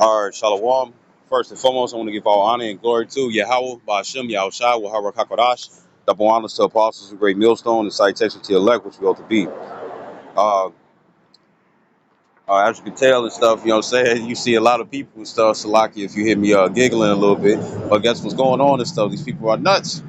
All right, Shalom. First and foremost, I want to give all honor and glory to Yahweh, Ba'ashem, Yahushua, Wahara Kakodash, double honors to apostles of great millstone, and citation to elect, which we ought to be. Uh, as you can tell and stuff, you know what I'm saying? You see a lot of people and stuff, Salaki, if you hear me giggling a little bit. But guess what's going on and stuff? These people are nuts.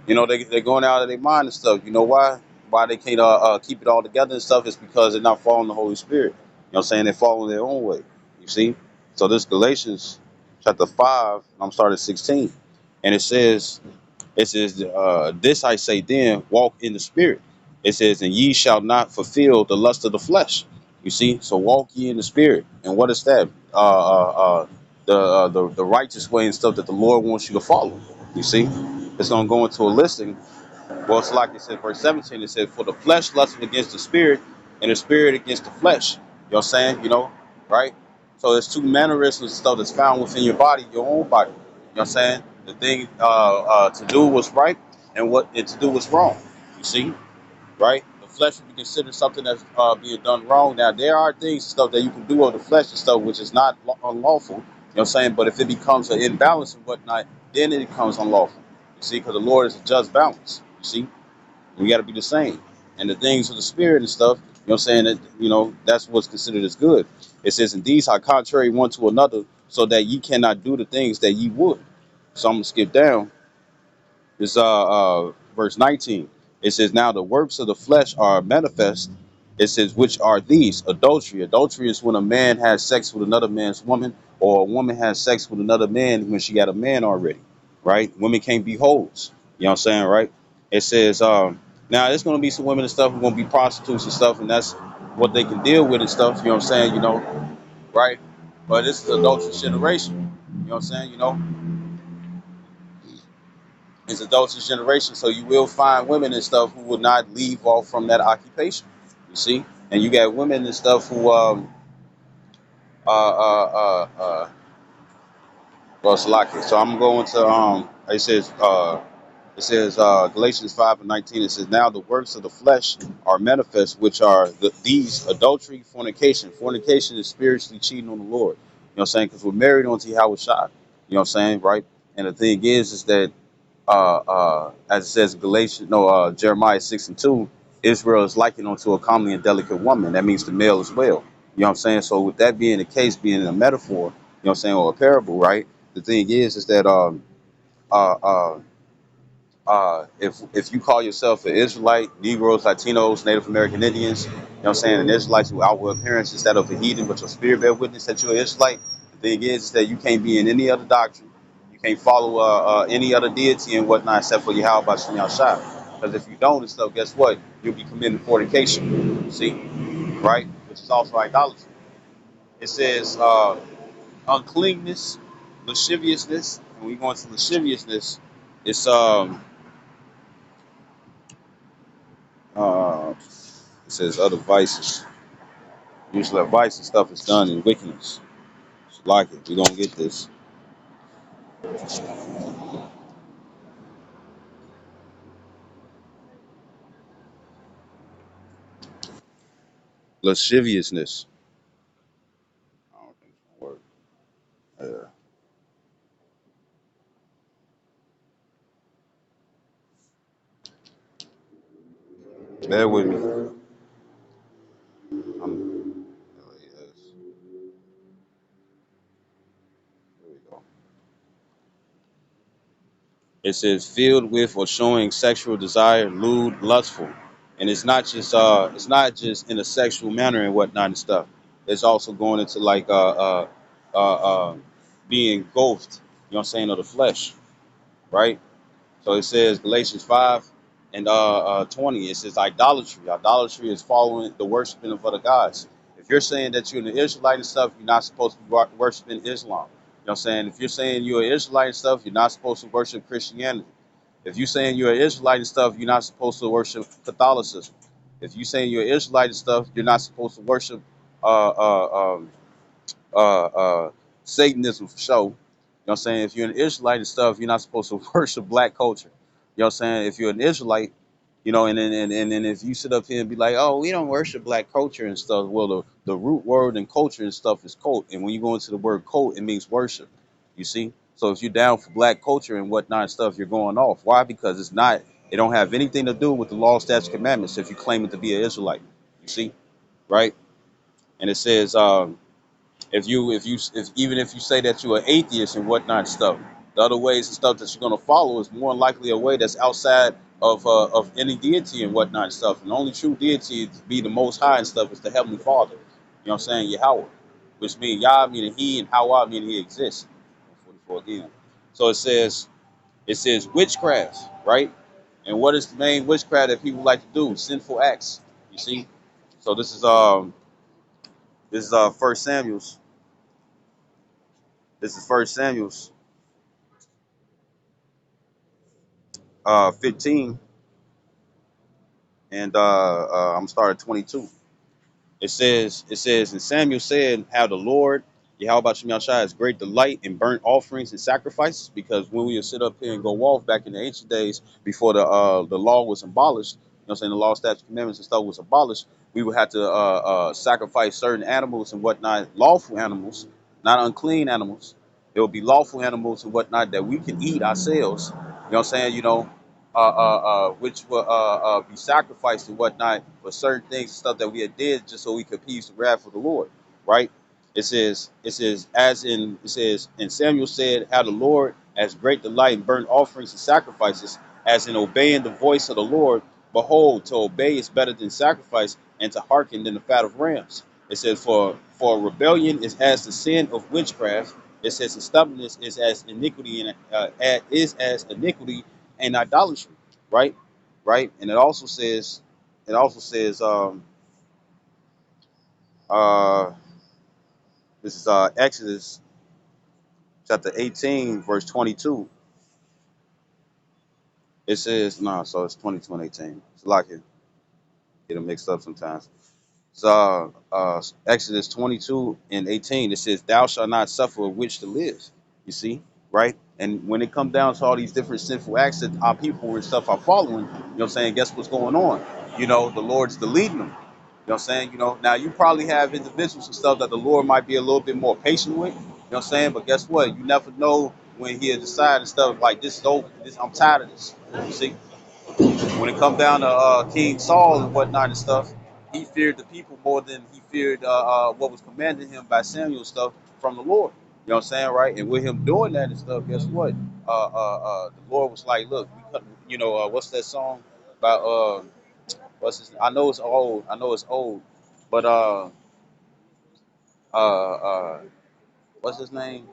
You know, they're going out of their mind and stuff. You know why? Why they can't keep it all together and stuff is because they're not following the Holy Spirit. You know what I'm saying? They're following their own way. You see? So this Galatians chapter 5, I'm starting at 16. And it says, this I say then, walk in the spirit. It says, and ye shall not fulfill the lust of the flesh. You see? So walk ye in the spirit. And what is that? The righteous way and stuff that the Lord wants you to follow. You see? It's going to go into a listing. Well, it's like it said, verse 17, it said, for the flesh lusteth against the spirit, and the spirit against the flesh. You know what I'm saying? You know, right? So there's two mannerisms and stuff that's found within your body, your own body. You know what I'm saying? The thing to do what's right and to do what's wrong. You see? Right? The flesh would be considered something that's being done wrong. Now, there are things and stuff that you can do of the flesh and stuff which is not unlawful. You know what I'm saying? But if it becomes an imbalance and whatnot, then it becomes unlawful. You see? Because the Lord is a just balance. You see? We got to be the same. And the things of the spirit and stuff, you know what I'm saying, that, you know, that's what's considered as good. It says, and these are contrary one to another, so that ye cannot do the things that ye would. So I'm going to skip down. It's verse 19. It says, now the works of the flesh are manifest. It says, which are these? Adultery. Adultery is when a man has sex with another man's woman, or a woman has sex with another man when she got a man already, right? Women can't be hoes. You know what I'm saying, right? It says, now there's going to be some women and stuff who are going to be prostitutes and stuff, and that's what they can deal with and stuff, you know what I'm saying, you know, right? But this is adulterous generation, you know what I'm saying, you know? It's adulterous generation, so you will find women and stuff who will not leave off from that occupation. You see, and you got women and stuff who uh uh uh uh. Well, it's like it. So I'm going to it says Galatians 5:19. It says, now the works of the flesh are manifest, which are these: adultery, fornication. Fornication is spiritually cheating on the Lord. You know what I'm saying? Because we're married unto Yahweh Shai. You know what I'm saying, right? And the thing is that as it says in Jeremiah 6:2, Israel is likened unto a comely and delicate woman. That means the male as well. You know what I'm saying? So with that being the case, being a metaphor, you know what I'm saying, or a parable, right? The thing is that uh, uh, if you call yourself an Israelite, Negroes, Latinos, Native American Indians, you know what I'm saying, an Israelite who outward appearance instead of a heathen, but your spirit bear witness that you're an Israelite, the thing is that you can't be in any other doctrine. You can't follow any other deity and whatnot except for Yahweh Bashim Yahushua. Because if you don't and stuff, guess what? You'll be committing fornication. See? Right? Which is also idolatry. It says uncleanness, lasciviousness. When we go into lasciviousness, it's uh it says other vices. Usually vice and stuff is done in wickedness. It's like it. We're gonna get this. Lasciviousness. I don't think it's gonna work. Bear with me. Yes. Here we go. It says filled with or showing sexual desire, lewd, lustful. And it's not just in a sexual manner and whatnot and stuff. It's also going into like uh, uh, being engulfed, you know what I'm saying, of the flesh, right? So it says Galatians 5 and 20. It says idolatry. Idolatry is following the worshiping of other gods. If you're saying that you're an Israelite and stuff, you're not supposed to be worshiping Islam. You know what I'm saying? If you're saying you're an Israelite and stuff, you're not supposed to worship Christianity. If you're saying you're an Israelite and stuff, you're not supposed to worship Catholicism. If you're saying you're an Israelite and stuff, you're not supposed to worship uh, uh, um, Satanism for sure. You know what I'm saying? If you're an Israelite and stuff, you're not supposed to worship black culture. You know what I'm saying? If you're an Israelite, You know, and then if you sit up here and be like, oh, we don't worship black culture and stuff, well, the root word and culture and stuff is cult, and when you go into the word cult, it means worship. You see, so if you're down for black culture and whatnot and stuff, you're going off. Why? Because it's not. It don't have anything to do with the law, statutes, commandments. If you claim it to be an Israelite, you see, right? And it says, if even if you say that you're an atheist and whatnot stuff, the other ways and stuff that you're gonna follow is more likely a way that's outside of any deity and whatnot and stuff. And the only true deity to be the Most High and stuff is the Heavenly Father. You know what I'm saying? Yahweh, which means Yah meaning He and Hawa meaning He exists. 44 again. So it says witchcraft, right? And what is the main witchcraft that people like to do? Sinful acts. You see? So this is First Samuel's. This is First Samuel's 15, and I'm starting 22. It says, and Samuel said, how the Lord, Yahweh Shai, is great delight in burnt offerings and sacrifices, because when we would sit up here and go off back in the ancient days before the law was abolished, you know what I'm saying, the law, statutes, commandments and stuff was abolished, we would have to sacrifice certain animals and whatnot, lawful animals, not unclean animals. It would be lawful animals and whatnot that we can eat ourselves. You know what I'm saying? Which will be sacrificed and whatnot for certain things and stuff that we had did just so we could appease the wrath of the Lord, right? It says, and Samuel said, how the Lord has great delight in burnt offerings and sacrifices, as in obeying the voice of the Lord. Behold, to obey is better than sacrifice, and to hearken than the fat of rams. It says, for rebellion is as the sin of witchcraft. It says, and stubbornness is as iniquity and is as iniquity and idolatry, right? Right? And it also says, uh, this is Exodus chapter 18, verse 22. It says, no, so it's 22 and 18. It's like it get them mixed up sometimes. It's Exodus 22 and 18. It says, thou shalt not suffer a witch to live. You see, right? And when it comes down to all these different sinful acts that our people and stuff are following, you know what I'm saying? Guess what's going on? The Lord's deleting them. You know what I'm saying? Now you probably have individuals and stuff that the Lord might be a little bit more patient with. You know what I'm saying? But guess what? You never know when He'll decide and stuff like this is over. I'm tired of this. You see? When it come down to King Saul and whatnot and stuff, he feared the people more than he feared what was commanded him by Samuel and stuff from the Lord. You know what I'm saying, right? And with him doing that and stuff, guess what? The Lord was like, look, what's that song about? What's his? I know it's old. But what's his name?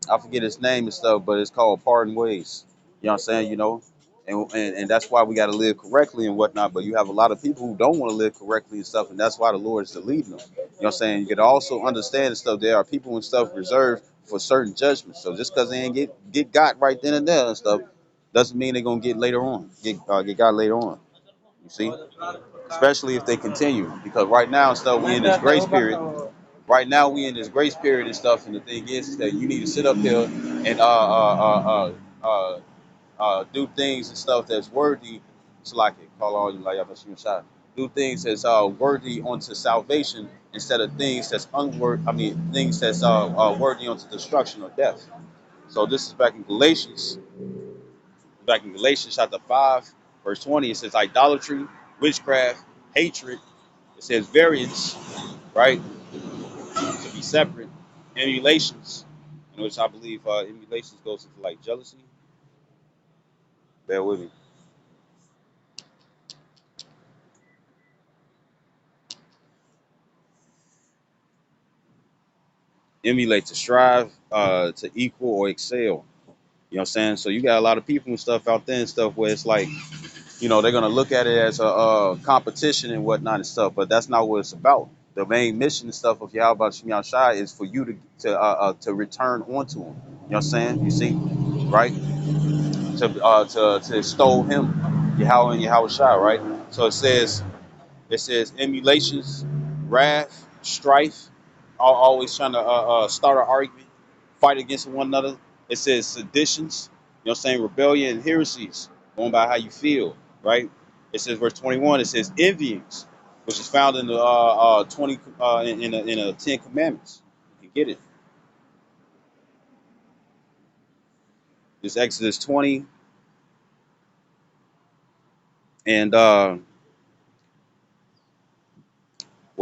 I forget his name and stuff, but it's called Pardon Ways. You know what I'm saying? And that's why we got to live correctly and whatnot. But you have a lot of people who don't want to live correctly and stuff, and that's why the Lord is leading them. You know what I'm saying? You can also understand and stuff. There are people and stuff reserved for certain judgments. So just because they ain't get got right then and there and stuff, doesn't mean they're gonna get later on. Get got later on. You see? Especially if they continue, because right now and stuff we in this grace period. Right now we in this grace period and stuff, and the thing is that you need to sit up here and do things and stuff that's worthy. It's like it. Call all you like a shot. Do things that's worthy unto salvation instead of things that's unworthy. I mean, things that's worthy unto destruction or death. So this is back in Galatians chapter 5, verse 20. It says idolatry, witchcraft, hatred. It says variance, right? To be separate. Emulations, in which I believe emulations goes into like jealousy. Bear with me. Emulate, to strive to equal or excel. You know what I'm saying? So you got a lot of people and stuff out there and stuff where it's like, they're gonna look at it as a competition and whatnot and stuff, but that's not what it's about. The main mission and stuff of Yahweh Shem Shai is for you to return onto him. You know what I'm saying? You see, right? To extol him, Yahweh and Yahweh Shai, right? So it says emulations, wrath, strife, always trying to start an argument, fight against one another. It says seditions, you know what I'm saying, rebellion and heresies. going by how you feel, right? It says verse 21. It says envyings, which is found in the 20 in the 10 Commandments. You can get it. It's Exodus 20 and well,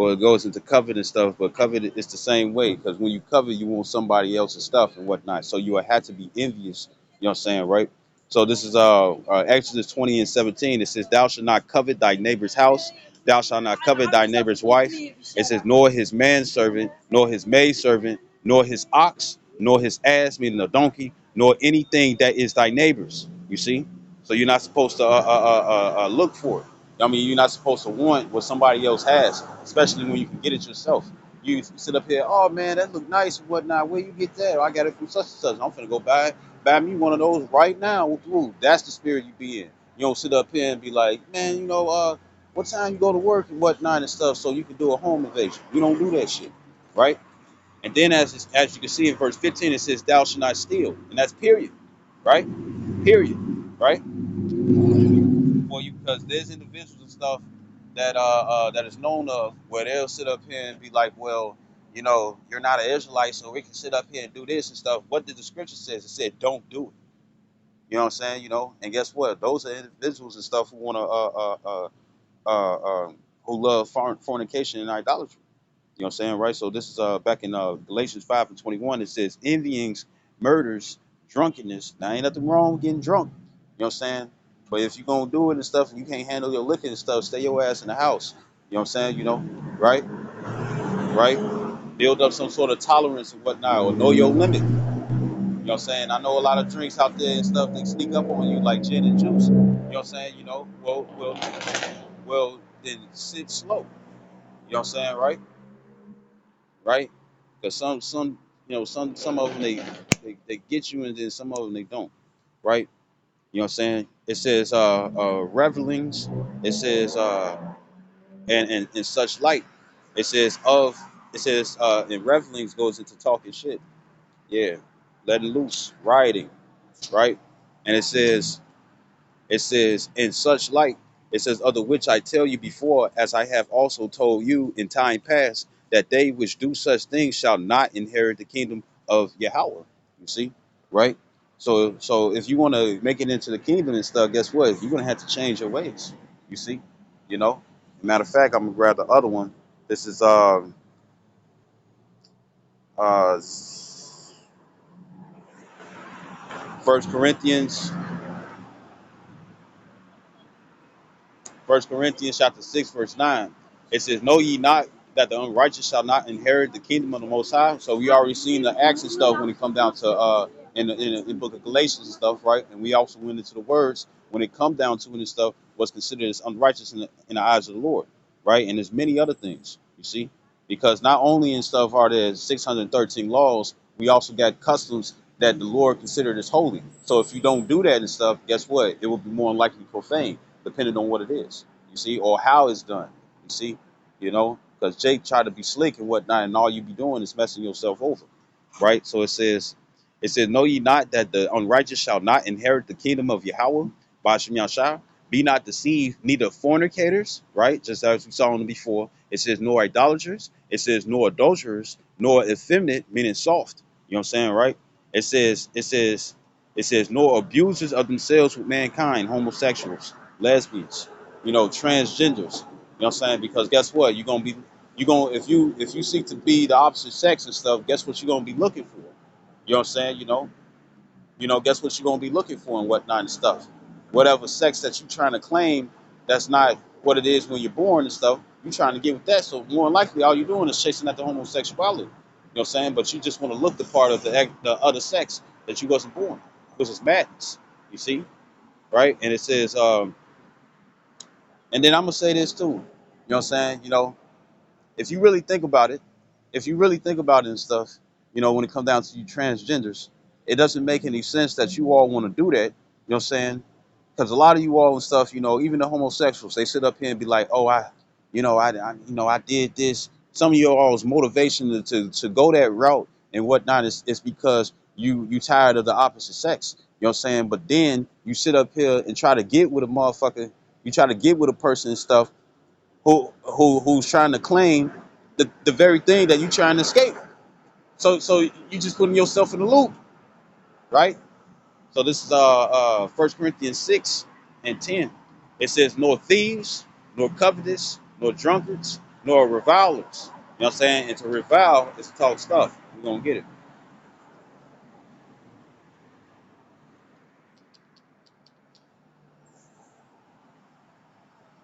it goes into covet and stuff, but covet it's the same way because when you covet, you want somebody else's stuff and whatnot. So you had to be envious. You know what I'm saying, right? So this is Exodus 20 and 17. It says, "Thou shalt not covet thy neighbor's house. Thou shalt not covet thy neighbor's wife." It says, "Nor his manservant, nor his maidservant, nor his ox, nor his ass, meaning a donkey, nor anything that is thy neighbor's." You see, so you're not supposed to look for it. I mean, you're not supposed to want what somebody else has, especially when you can get it yourself. You sit up here, oh man, that look nice and whatnot. Where you get that? Oh, I got it from such and such. I'm finna go buy me one of those right now. Ooh, that's the spirit you be in. You don't sit up here and be like, man, what time you go to work and whatnot and stuff, so you can do a home invasion. You don't do that shit, right? And then as you can see in verse 15, it says, "Thou shalt not steal," and that's period, right? Period, right? For you, because there's individuals and stuff that is known of where they'll sit up here and be like, well, you're not an Israelite, so we can sit up here and do this and stuff. What did the scripture says? It said, don't do it. You know what I'm saying? And guess what? Those are individuals and stuff who want to who love fornication and idolatry. You know what I'm saying, right? So this is back in Galatians 5 and 21. It says envyings, murders, drunkenness. Now ain't nothing wrong with getting drunk. You know what I'm saying? But if you're gonna do it and stuff and you can't handle your liquor and stuff, stay your ass in the house. You know what I'm saying? Right? Right? Build up some sort of tolerance and whatnot, or know your limit. You know what I'm saying? I know a lot of drinks out there and stuff, they sneak up on you like gin and juice. You know what I'm saying? Well, then sit slow. You know what I'm saying, right? Right? Because some of them they get you and then some of them they don't, right? You know what I'm saying? It says revelings. It says and such like. It says in revelings goes into talking shit. Yeah, letting loose, rioting, right? And it says, in such light, it says, of the which I tell you before, as I have also told you in time past, that they which do such things shall not inherit the kingdom of Yahweh. You see, right? So if you want to make it into the kingdom and stuff, guess what? You're gonna have to change your ways. You see, you know. Matter of fact, I'm gonna grab the other one. This is uh First Corinthians First Corinthians chapter 6, verse 9. It says, "Know ye not that the unrighteous shall not inherit the kingdom of the Most High?" So we already seen the acts and stuff when it come down to in book of Galatians and stuff, right? And we also went into the words when it come down to it and stuff, what's considered as unrighteous in the eyes of the Lord, right? And there's many other things, you see, because not only in stuff are there 613 laws, we also got customs that the Lord considered as holy. So if you don't do that and stuff, guess what? It will be more likely profane depending on what it is, you see, or how it's done, you see, because Jake tried to be slick and whatnot, and all you be doing is messing yourself over, right? So it says, "Know ye not that the unrighteous shall not inherit the kingdom of Yahweh? Ba'ashem Yashar. Be not deceived, neither fornicators," right? Just as we saw on before. It says, "Nor idolaters." It says, "Nor adulterers, nor effeminate," meaning soft. You know what I'm saying, right? It says, it says, it says, "Nor abusers of themselves with mankind, homosexuals, lesbians, transgenders." You know what I'm saying? Because guess what? You're gonna if you seek to be the opposite sex and stuff, guess what you're gonna be looking for? You know what I'm saying? Guess what you're gonna be looking for and whatnot and stuff. Whatever sex that you're trying to claim, that's not what it is when you're born and stuff. You're trying to get with that. So more than likely all you're doing is chasing at the homosexuality. You know what I'm saying? But you just want to look the part of the other sex that you wasn't born, which is madness. You see? Right? And it says, and then I'm gonna say this too. You know what I'm saying? If you really think about it, and stuff, when it comes down to you transgenders, it doesn't make any sense that you all want to do that. You know what I'm saying? Because a lot of you all and stuff, even the homosexuals, they sit up here and be like, "Oh, I did this." Some of you all's motivation to go that route and whatnot is because you tired of the opposite sex. You know what I'm saying? But then you sit up here and try to get with a motherfucker, you try to get with a person and stuff who's trying to claim the very thing that you trying to escape. So you just putting yourself in the loop, right? So this is 1 Corinthians 6:10. It says, nor thieves, nor covetous, nor drunkards, nor revilers. You know what I'm saying? And to revile is to talk stuff. We're gonna get it.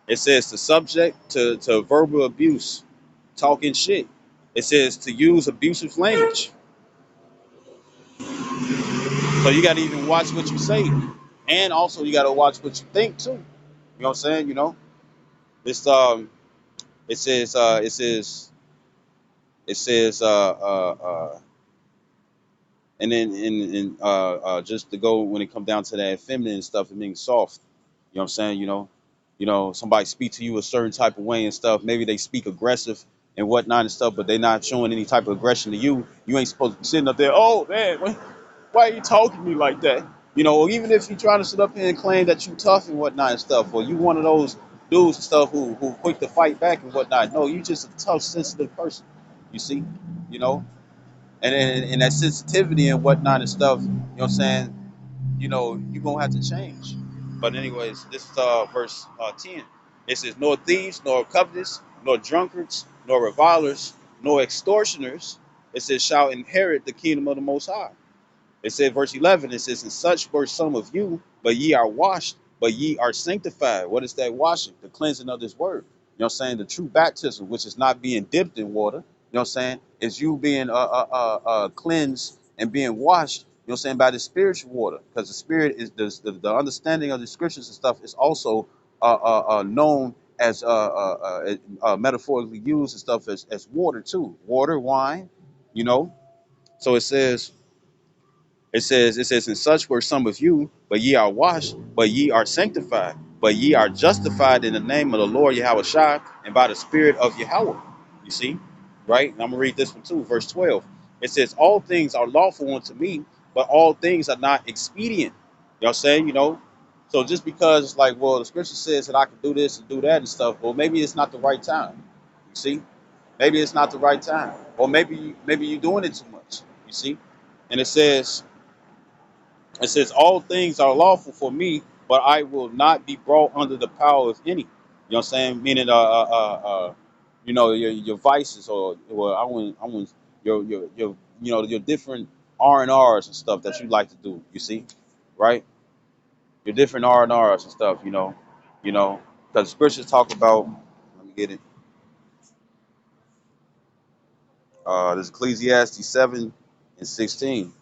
It says to subject to verbal abuse, talking shit. It says to use abusive language. So you gotta even watch what you say. And also you gotta watch what you think too. You know what I'm saying? You know? This it says it says and then just to go when it comes down to that feminine stuff and being soft. You know what I'm saying? Somebody speak to you a certain type of way and stuff. Maybe they speak aggressive and whatnot and stuff, but they're not showing any type of aggression to you. You ain't supposed to be sitting up there, oh man, why are you talking to me like that? Or even if you're trying to sit up here and claim that you tough and whatnot and stuff, or you one of those dudes and stuff who quick to fight back and whatnot. No, you just a tough, sensitive person. You see, you know, and that sensitivity and whatnot and stuff. You know what I'm saying? You're gonna have to change. But anyways, this is verse 10. It says, nor thieves, nor covetous, nor drunkards, nor revilers, nor extortioners, it says, shall inherit the kingdom of the Most High. It said, verse 11, it says, and such were some of you, but ye are washed, but ye are sanctified. What is that washing? The cleansing of this word. You know what I'm saying? The true baptism, which is not being dipped in water. You know what I'm saying? Is you being cleansed and being washed, you know what I'm saying, by the spiritual water. Because the spirit is the understanding of the scriptures and stuff is also known as metaphorically used and stuff as water too. Water, wine, you know. So it says, and such were some of you, but ye are washed, but ye are sanctified, but ye are justified in the name of the Lord Yahweh Shai, and by the Spirit of Yahweh. You see? Right? And I'm gonna read this one too, verse 12. It says, all things are lawful unto me, but all things are not expedient. Y'all saying, So just because it's like, well, the scripture says that I can do this and do that and stuff, well, maybe it's not the right time. You see? Maybe it's not the right time. Or maybe you're doing it too much. You see? And it says, all things are lawful for me, but I will not be brought under the power of any. You know what I'm saying? Meaning, your vices, or well, I want your different R&Rs and stuff that you like to do. You see, right? Your different R&Rs and stuff. Because the scriptures talk about. Let me get it. This Ecclesiastes 7:16,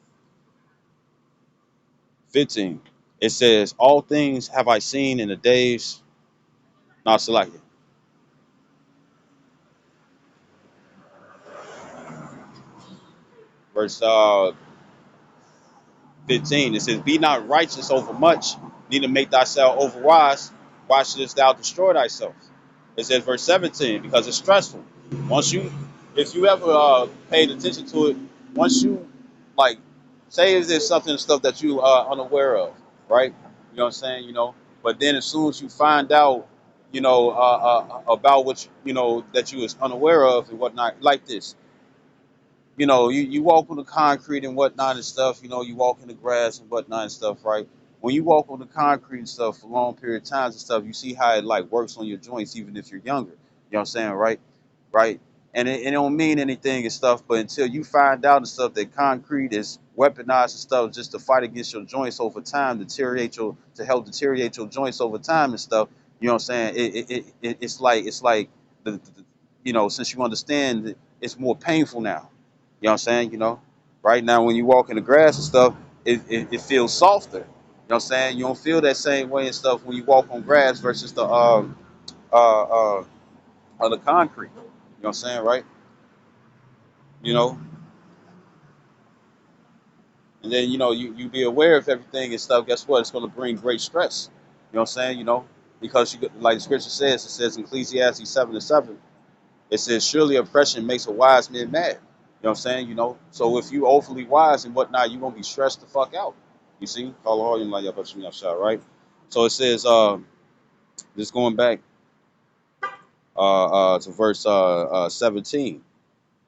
15. It says, all things have I seen in the days not selected. Verse 15, it says, be not righteous over much, neither make thyself overwise. Why shouldest thou destroy thyself? It says, verse 17, because it's stressful. If you ever paid attention to it, once you, like, say if there's something and stuff that you are unaware of, right? You know what I'm saying? But then as soon as you find out, about what, that you was unaware of and whatnot, like this. You walk on the concrete and whatnot and stuff, you walk in the grass and whatnot and stuff, right? When you walk on the concrete and stuff for long period of times and stuff, you see how it like works on your joints even if you're younger. You know what I'm saying, right? Right? And it don't mean anything and stuff, but until you find out and stuff that concrete is weaponized and stuff just to fight against your joints over time, to help deteriorate your joints over time and stuff, you know what I'm saying? It's like since you understand that it's more painful now. You know what I'm saying? Right now when you walk in the grass and stuff, it feels softer. You know what I'm saying? You don't feel that same way and stuff when you walk on grass versus uh, uh, the concrete. You know what I'm saying, right? You know, and then you be aware of everything and stuff. Guess what? It's going to bring great stress. You know what I'm saying? Because like the scripture says, it says in Ecclesiastes 7:7, it says, surely oppression makes a wise man mad. You know what I'm saying? So if you overly wise and whatnot, you're gonna be stressed the fuck out. You see, call all you like your shot, right? So it says, just going back to verse 17.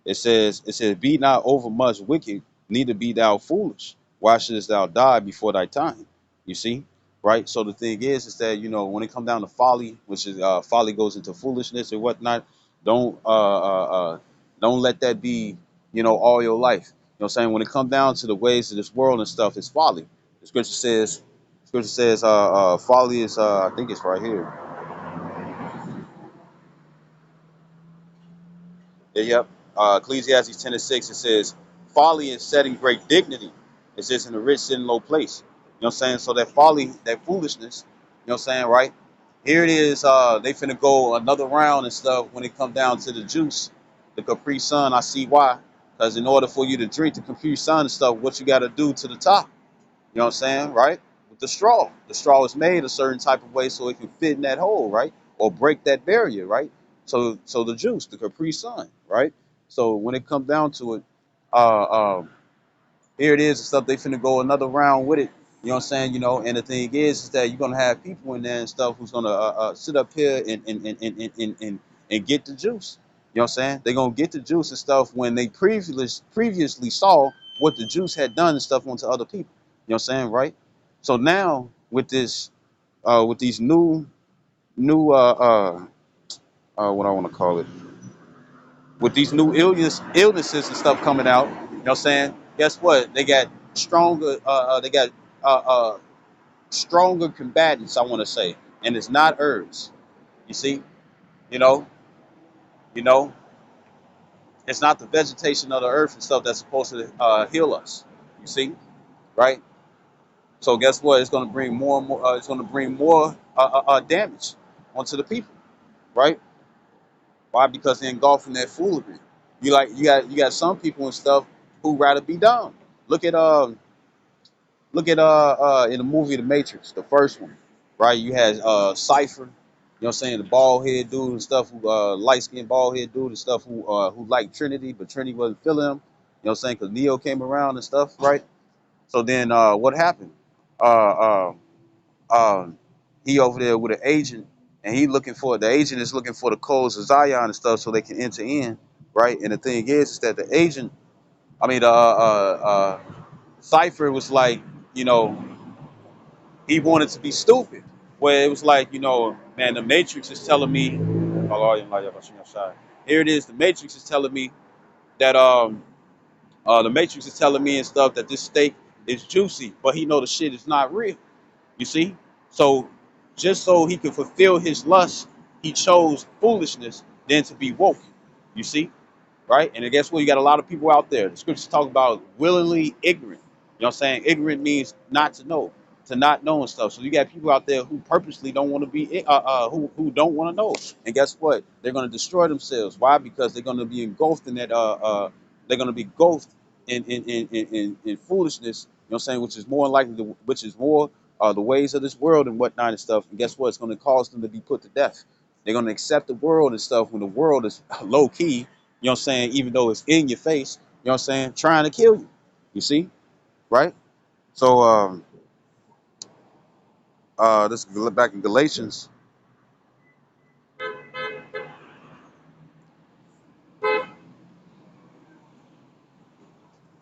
It says, be not overmuch wicked, neither be thou foolish. Why shouldest thou die before thy time? You see, right? So the thing is that when it comes down to folly, which is folly goes into foolishness and whatnot. Don't don't let that be all your life. You know what I'm saying? When it comes down to the ways of this world and stuff, it's folly. The scripture says, folly is I think it's right here. Yeah, yep. Ecclesiastes 10:6, it says, folly is setting great dignity. It says, in the rich sit in low place. You know what I'm saying? So that folly, that foolishness, you know what I'm saying, right? Here it is, they finna go another round and stuff when it come down to the juice, the Capri Sun. I see why. Because in order for you to drink the Capri Sun and stuff, what you got to do to the top? You know what I'm saying, right? With the straw. The straw is made a certain type of way so it can fit in that hole, right? Or break that barrier, right? So the juice, the Capri Sun, right? So when it comes down to it, uh, here it is and stuff. They finna go another round with it. You know what I'm saying? And the thing is that you're gonna have people in there and stuff who's gonna sit up here and get the juice. You know what I'm saying? They're gonna get the juice and stuff when they previously saw what the juice had done and stuff onto other people. You know what I'm saying, right? So now with this, with these new what I want to call it, with these new illnesses and stuff coming out. You know what I'm saying? Guess what? They got stronger. They got uh, uh, stronger combatants. I want to say, and it's not herbs. You see, you know, you know, it's not the vegetation of the earth and stuff that's supposed to heal us. You see, right? So guess what? It's going to bring more and more. It's going to bring more damage onto the people, right? Why? Because they're engulfing that foolery. You got some people and stuff who rather be dumb. Look at in the movie The Matrix, the first one, right? You had Cypher, you know what I'm saying, the bald head dude and stuff, who light skinned bald head dude and stuff, who liked Trinity, but Trinity wasn't feeling him. You know what I'm saying? Because Neo came around and stuff, right? So then what happened? Uh, um, he over there with an agent, and the agent is looking for the codes of Zion and stuff so they can enter in, right? And the thing is that the agent, I mean, Cypher was like, you know, he wanted to be stupid. Where it was like, man, the Matrix is telling me, here it is, the Matrix is telling me that the Matrix is telling me and stuff that this steak is juicy, but he know the shit is not real. You see? So just so he could fulfill his lust, he chose foolishness than to be woke. You see? Right? And I guess what? You got a lot of people out there. The scriptures talk about willingly ignorant. You know what I'm saying? Ignorant means not to know, to not know and stuff. So you got people out there who purposely don't want to be, who don't want to know. And guess what? They're going to destroy themselves. Why? Because they're going to be engulfed in that, they're going to be engulfed in foolishness. You know what I'm saying? Which is more the ways of this world and whatnot and stuff. And guess what? It's going to cause them to be put to death. They're going to accept the world and stuff when the world is low key, you know what I'm saying? Even though it's in your face, you know what I'm saying? Trying to kill you. You see? Right? So this back in Galatians.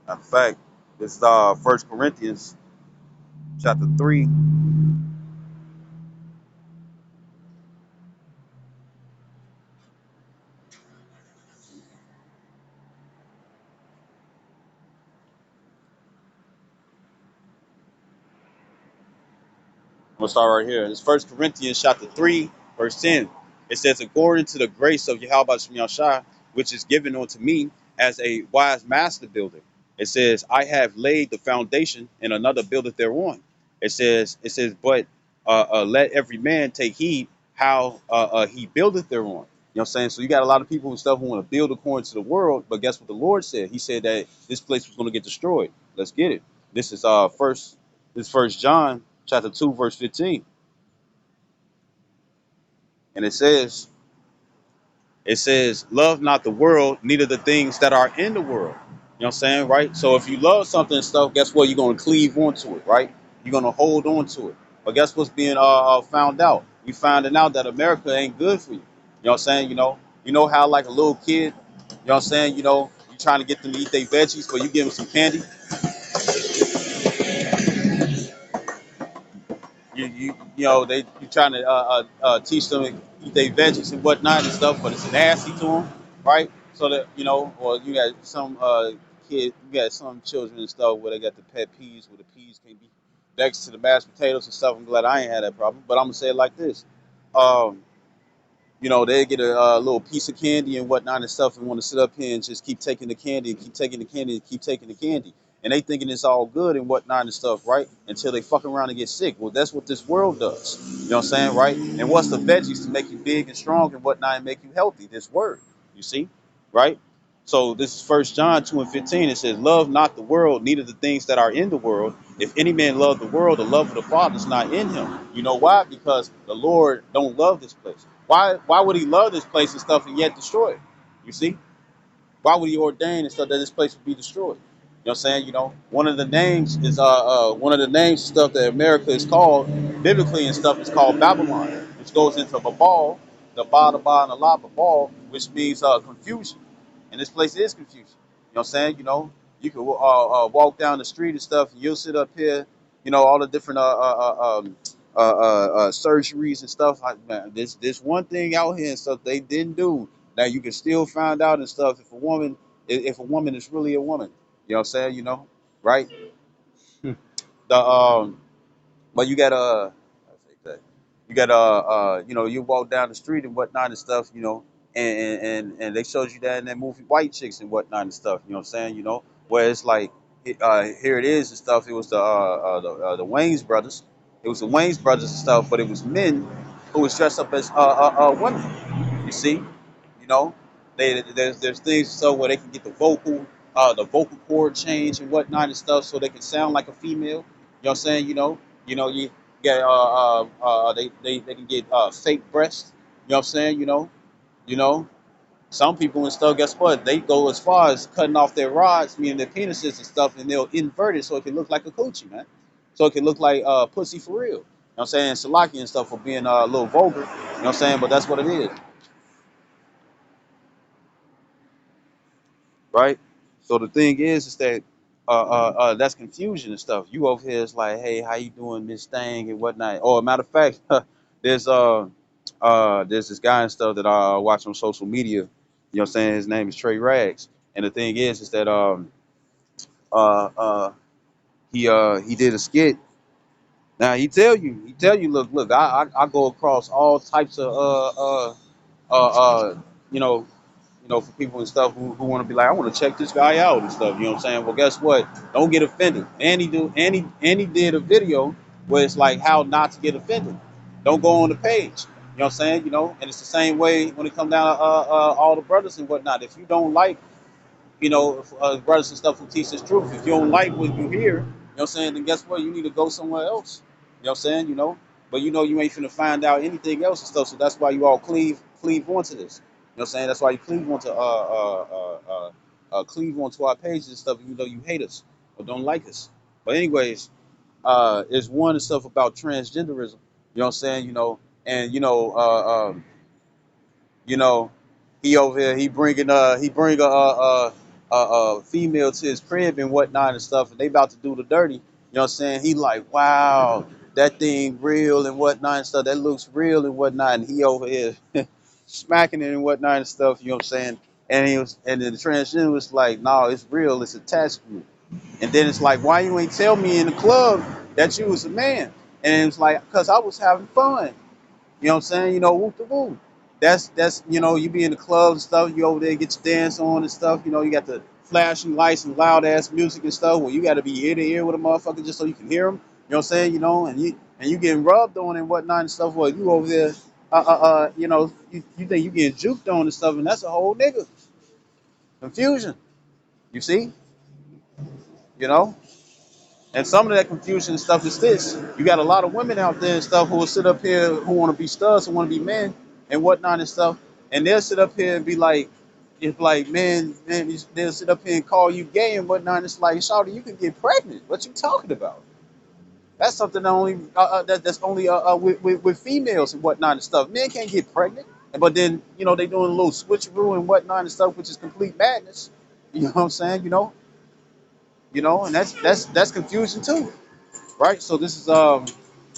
In fact, this is 1 Corinthians chapter 3. I'm gonna start right here. It's 1 Corinthians chapter 3, verse 10. It says, according to the grace of Yahweh Shemel Shai, which is given unto me as a wise master builder. It says, I have laid the foundation and another buildeth thereon. It says, but let every man take heed how he buildeth thereon. You know what I'm saying? So you got a lot of people and stuff who want to build according to the world, but guess what the Lord said? He said that this place was going to get destroyed. Let's get it. This is First John chapter 2, verse 15. And it says, love not the world, neither the things that are in the world. You know what I'm saying, right? So if you love something and stuff, guess what? You're going to cleave onto it, right? You're gonna hold on to it. But guess what's being found out? We finding out that America ain't good for you. You know what I'm saying? You know how like a little kid, you know what I'm saying? You trying to get them to eat their veggies, but you give them some candy. You trying to teach them to eat their veggies and whatnot and stuff, but it's nasty to them, right? So that or you got some you got some children and stuff where they got the pet peas where the peas can be next to the mashed potatoes and stuff. I'm glad I ain't had that problem, but I'm gonna say it like this. Um, they get a little piece of candy and whatnot and stuff and want to sit up here and just keep taking the candy and keep taking the candy and keep taking the candy. And they thinking it's all good and whatnot and stuff, right? Until they fuck around and get sick. Well, that's what this world does. You know what I'm saying, right? And what's the veggies to make you big and strong and whatnot and make you healthy? This word, you see, right? So this is First John 2:15. It says, "Love not the world, neither the things that are in the world. If any man love the world, the love of the Father is not in him." You know why? Because the Lord don't love this place. Why would he love this place and stuff and yet destroy it? You see? Why would he ordain and stuff that this place would be destroyed? You know what I'm saying? One of the names is one of the names stuff that America is called biblically and stuff is called Babylon, which goes into Babal, the Ba the Ba and the La Babal, which means confusion. And this place is confusion. You know what I'm saying? You can walk down the street and stuff, and you'll sit up here, all the different surgeries and stuff. Like, man, this one thing out here and stuff they didn't do. Now you can still find out and stuff if a woman is really a woman. You know what I'm saying? Right? The but you got how to say that? You got you walk down the street and whatnot and stuff, and they showed you that in that movie White Chicks and whatnot and stuff. You know what I'm saying? Where it's like here it is and stuff. It was the Wayne's brothers. It was the Wayne's brothers and stuff, but it was men who was dressed up as women. You see, there's things so where they can get the vocal cord change and whatnot and stuff, so they can sound like a female. You know what I'm saying? You get they can get fake breasts. You know what I'm saying? You know. Some people and stuff, guess what? They go as far as cutting off their rods, meaning their penises and stuff, and they'll invert it so it can look like a coochie, man. So it can look like pussy for real. You know what I'm saying? Salaki and stuff for being a little vulgar. You know what I'm saying? But that's what it is. Right? So the thing is that that's confusion and stuff. You over here is like, hey, how you doing this thing and whatnot? Or matter of fact, there's there's this guy and stuff that I watch on social media. You know what I'm saying? His name is Trey Rags. And the thing is that uh uh he did a skit. Now he tell you, look, I go across all types of you know for people and stuff who want to be like, I want to check this guy out and stuff. You know what I'm saying? Well, guess what? Don't get offended. And he did a video where it's like how not to get offended. Don't go on the page. You know what I'm saying? And it's the same way when it comes down to all the brothers and whatnot. If you don't like brothers and stuff who teach this truth. If you don't like what you hear, you know what I'm saying, then guess what? You need to go somewhere else. You know what I'm saying? But you ain't finna find out anything else and stuff. So that's why you all cleave onto this. You know what I'm saying? That's why you cleave onto our pages and stuff, even though you hate us or don't like us. But anyways, there's one and stuff about transgenderism. You know what I'm saying? And you know, he over here, he bring a female to his crib and whatnot and stuff, and they about to do the dirty. You know what I'm saying? He like, wow, that thing real and whatnot and stuff. That looks real and whatnot. And he over here smacking it and whatnot and stuff. You know what I'm saying? And then the transgender was like, no, it's real. It's attached to you. And then it's like, why you ain't tell me in the club that you was a man? And it's like, cause I was having fun. You know what I'm saying? Whoop the whoop. That's you be in the club and stuff, you over there get your dance on and stuff, you got the flashing lights and loud ass music and stuff where you gotta be ear to ear with a motherfucker just so you can hear them. You know what I'm saying? And you getting rubbed on and whatnot and stuff where you over there you think you getting juked on and stuff, and that's a whole nigga. Confusion. You see? You know? And some of that confusion and stuff is this. You got a lot of women out there and stuff who will sit up here who want to be studs and want to be men and whatnot and stuff. And they'll sit up here and be like, it's like, man, they'll sit up here and call you gay and whatnot. And it's like, Shawty, you can get pregnant. What you talking about? That's something that only that's only with females and whatnot and stuff. Men can't get pregnant, but then they doing a little switcheroo and whatnot and stuff, which is complete madness. You know what I'm saying? And that's confusion too, right? So this is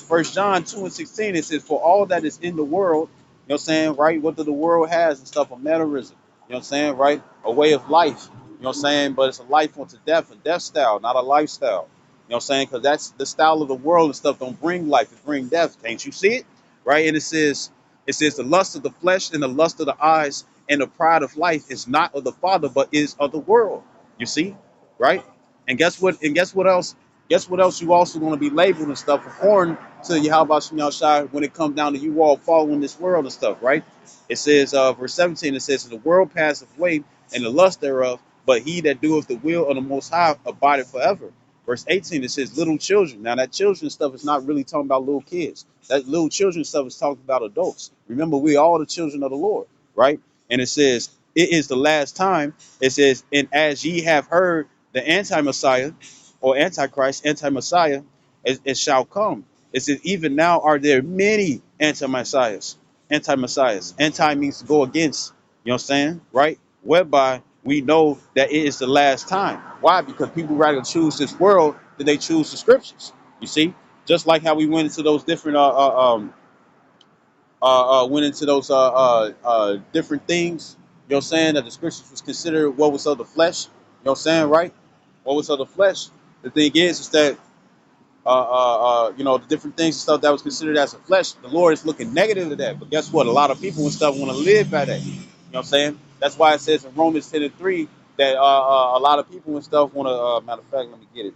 First John 2:16. It says, "For all that is in the world, what I'm saying, right? What the world has and stuff, a mannerism, what I'm saying, right? A way of life, what I'm saying, but it's a life unto death, a death style, not a lifestyle, what I'm saying, because that's the style of the world and stuff. Don't bring life, it bring death. Can't you see it, right? And it says the lust of the flesh and the lust of the eyes and the pride of life is not of the Father, but is of the world. You see, right? And guess what? And guess what else? Guess what else you also going to be labeled and stuff according to you. How about you outside when it comes down to you all following this world and stuff, right? It says, verse 17, it says, "The world passeth away and the lust thereof, but he that doeth the will of the Most High abideth forever." Verse 18, it says, "Little children." Now that children stuff is not really talking about little kids. That little children stuff is talking about adults. Remember, we are all the children of the Lord, right? And it says, "It is the last time." It says, "And as ye have heard the anti-Messiah," or Antichrist, anti-Messiah, it shall come. It says, "Even now are there many anti-Messiahs." Anti-Messiahs. Anti means to go against. You know what I'm saying? Right? Whereby we know that it is the last time. Why? Because people rather choose this world than they choose the scriptures. You see? Just like how we went into those different different things, you know what I'm saying, that the scriptures was considered what was of the flesh, you know what I'm saying, right? What was of the flesh. The thing is that the different things and stuff that was considered as a flesh, the Lord is looking negative to that. But guess what? A lot of people and stuff want to live by that. You know what I'm saying? That's why it says in Romans 10:3 that a lot of people and stuff want to. Matter of fact, let me get it.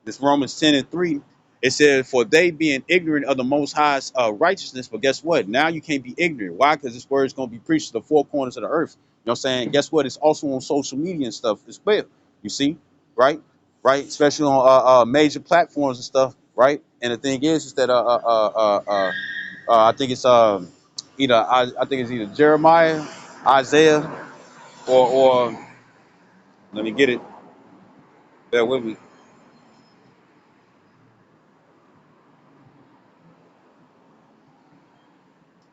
This Romans 10:3, it says, "For they being ignorant of the Most High's righteousness," but guess what? Now you can't be ignorant. Why? Because this word is going to be preached to the four corners of the earth. You know what I'm saying? Guess what? It's also on social media and stuff as well. You see, right? Right? Especially on major platforms and stuff, right? And the thing is that I think it's I think it's either Jeremiah, Isaiah, or let me get it. Bear with me.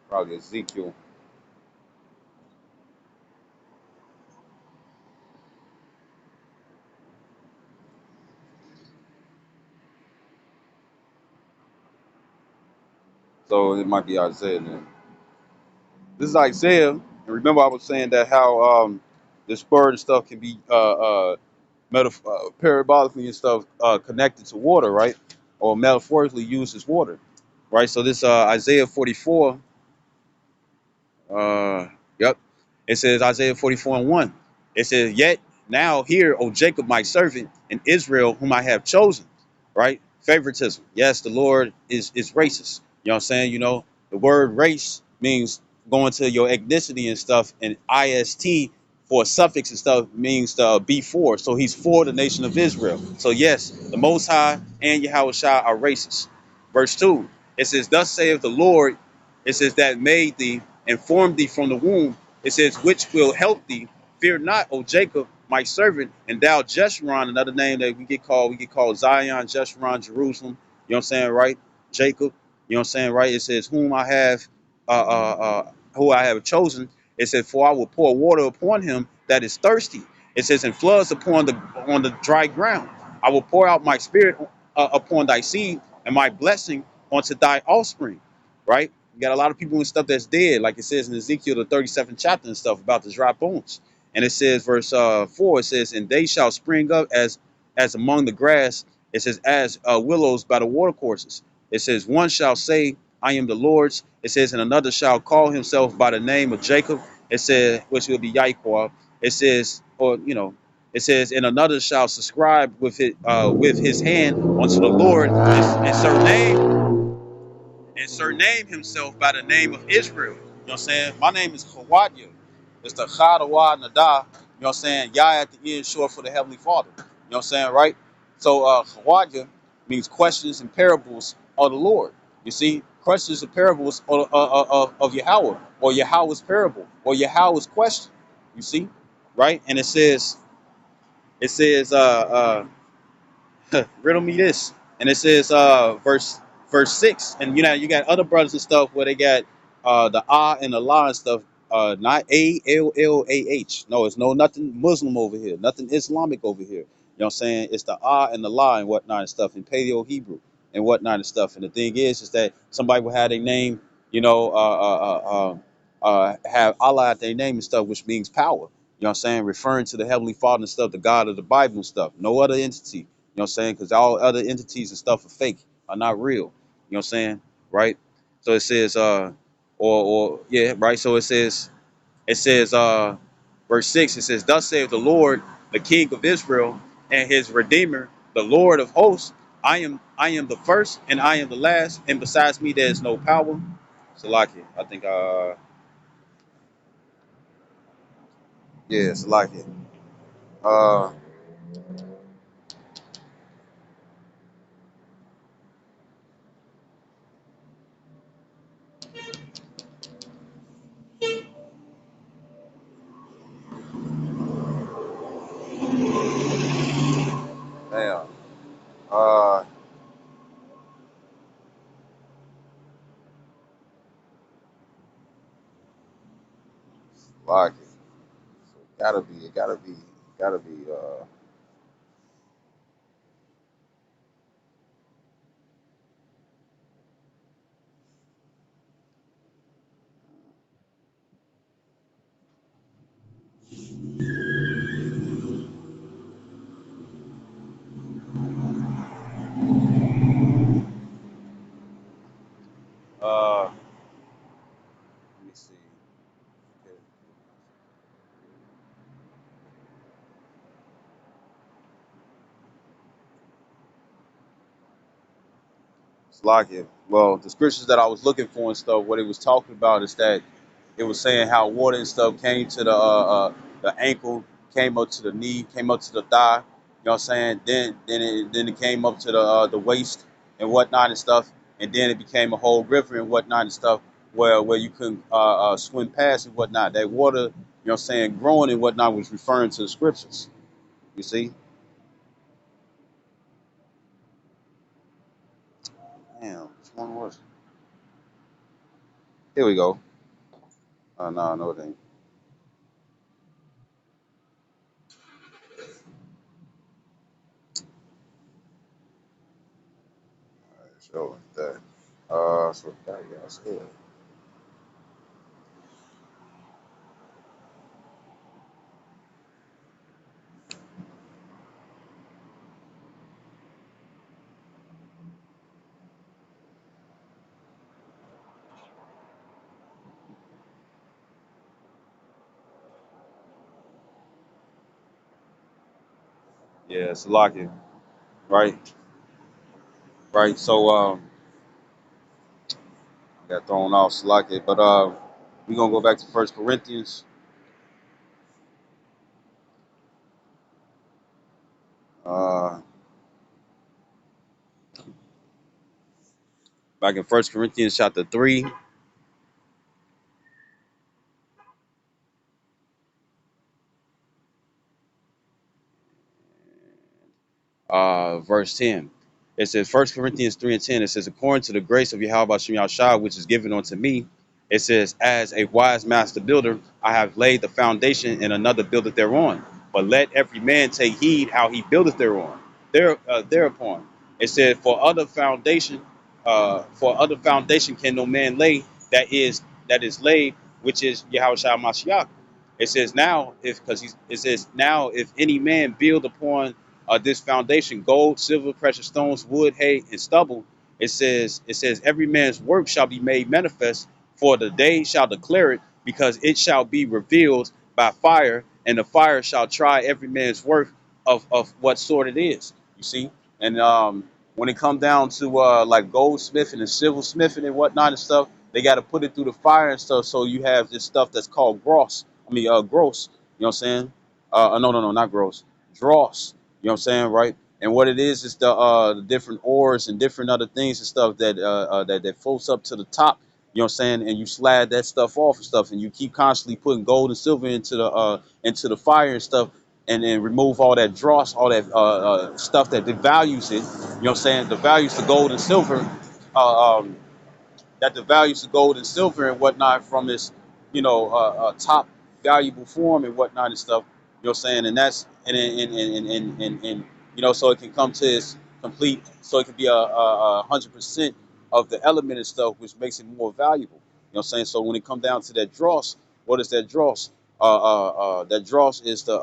Probably Ezekiel. So it might be Isaiah then. This is Isaiah. And remember, I was saying that how this word and stuff can be parabolically and stuff connected to water, right? Or metaphorically used as water, right? So this Isaiah 44. Uh, yep. It says Isaiah 44:1. It says, "Yet now hear, O Jacob, my servant, and Israel, whom I have chosen." Right? Favoritism. Yes, the Lord is racist. You know what I'm saying? The word race means going to your ethnicity and stuff, and ist for a suffix and stuff means to be for. So he's for the nation of Israel. So yes, the Most High and Yahweh Shai are racist. Verse 2. It says, "Thus saith the Lord," it says, "that made thee and formed thee from the womb." It says, "Which will help thee. Fear not, O Jacob, my servant, and thou Jeshurun," another name that we get called Zion, Jeshurun, Jerusalem. You know what I'm saying, right? Jacob. You know what I'm saying, right? It says, "Whom I have, who I have chosen." It says, "For I will pour water upon him that is thirsty." It says, "And floods upon the dry ground. I will pour out my spirit upon thy seed, and my blessing onto thy offspring." Right? You got a lot of people and stuff that's dead, like it says in Ezekiel the 37th chapter and stuff about the dry bones. And it says, verse 4, it says, "And they shall spring up as among the grass." It says, "As willows by the watercourses." It says, "One shall say, I am the Lord's." It says, "And another shall call himself by the name of Jacob." It says, which will be Yaquab. It says, it says, "And another shall subscribe with his hand unto the Lord, and surname himself by the name of Israel." You know what I'm saying? My name is Hawadya. It's the Chadawa Nada. You know what I'm saying? Yah at the end, short for the Heavenly Father. You know what I'm saying, right? So Hawadya means questions and parables of the Lord. You see, questions and parables of Yahweh, or Yahweh's parable, or Yahweh's question. You see? right? And it says riddle me this. And it says verse 6. And you got other brothers and stuff where they got the ah and the la and stuff, not ALLAH. No, it's no nothing Muslim over here, nothing Islamic over here. You know what I'm saying? It's the ah and the la and whatnot and stuff in Paleo Hebrew and whatnot and stuff. And the thing is that somebody will have their name, have Allah at their name and stuff, which means power. You know what I'm saying? Referring to the Heavenly Father and stuff, the God of the Bible and stuff. No other entity. You know what I'm saying? Because all other entities and stuff are fake, are not real. You know what I'm saying? Right? So it says, or yeah, right. So it says, verse 6, it says, thus saith the Lord, the King of Israel, and his Redeemer, the Lord of hosts. I am the first and I am the last, and besides me there is no power. Salaki. I think yeah, Salaki. Uh damn. Uh Salaki. So it gotta be let me see. Slovakia. Well, the scriptures that I was looking for and stuff, what it was talking about is that it was saying how water and stuff came to the ankle, came up to the knee, came up to the thigh. You know what I'm saying? Then it came up to the waist and whatnot and stuff, and then it became a whole river and whatnot and stuff where you couldn't swim past and whatnot. That water, you know what I'm saying, growing and whatnot was referring to the scriptures. You see? Damn, which one was it? Here we go. No, it ain't. So that. So that, yeah, that's good. Yeah, it's lucky, right? Right. So I got thrown off Slocky, but we're gonna go back to First Corinthians, uh, back in First Corinthians chapter 3, verse 10. It says First Corinthians 3 and 10. It says, according to the grace of Yahweh Shem Yahshua, which is given unto me, it says, as a wise master builder, I have laid the foundation, and another buildeth thereon. But let every man take heed how he buildeth thereon. Thereupon, it said, for other foundation can no man lay that is laid, which is Yahweh Shai Mashiach. It says now, it says now, if any man build upon this foundation, gold, silver, precious stones, wood, hay, and stubble. It says every man's work shall be made manifest, for the day shall declare it, because it shall be revealed by fire, and the fire shall try every man's work of what sort it is. You see, and when it come down to like goldsmithing and silversmithing and whatnot and stuff, they got to put it through the fire and stuff. So you have this stuff that's called gross. Gross. You know what I'm saying? No, not gross. Dross. You know what I'm saying, right? And what it is the different ores and different other things and stuff that floats up to the top. You know what I'm saying? And you slide that stuff off and stuff, and you keep constantly putting gold and silver into the fire and stuff, and then remove all that dross, all that stuff that devalues it. You know what I'm saying? Devalues the gold and silver. Um, that devalues the gold and silver and whatnot from its, top valuable form and whatnot and stuff. You know what I'm saying? And that's and so it can come to its complete, so it can be a 100% of the element and stuff, which makes it more valuable. You know what I'm saying? So when it comes down to that dross, what is that dross? That dross is the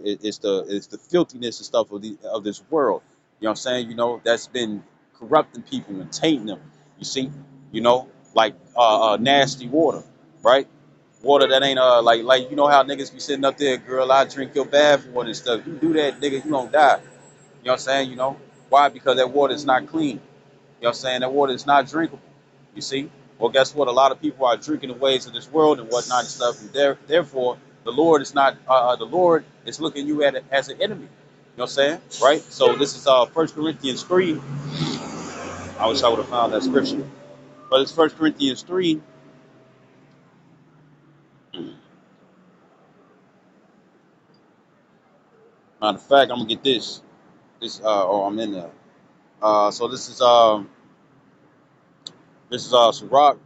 it's the filthiness and stuff of this world. You know what I'm saying? That's been corrupting people and tainting them. You see, like nasty water, right? Water that ain't like how niggas be sitting up there, girl, I drink your bath water and stuff. You do that, nigga, you gonna die. You know what I'm saying? Why? Because that water is not clean. You know what I'm saying? That water is not drinkable. You see? Well, guess what? A lot of people are drinking the ways of this world and whatnot and stuff, and therefore the Lord is not. The Lord is looking you at it as an enemy. You know what I'm saying? Right? So this is 1 Corinthians 3. I wish I would have found that scripture. But it's 1 Corinthians 3. Matter of fact, I'm gonna get this. I'm in there. So this is Sirach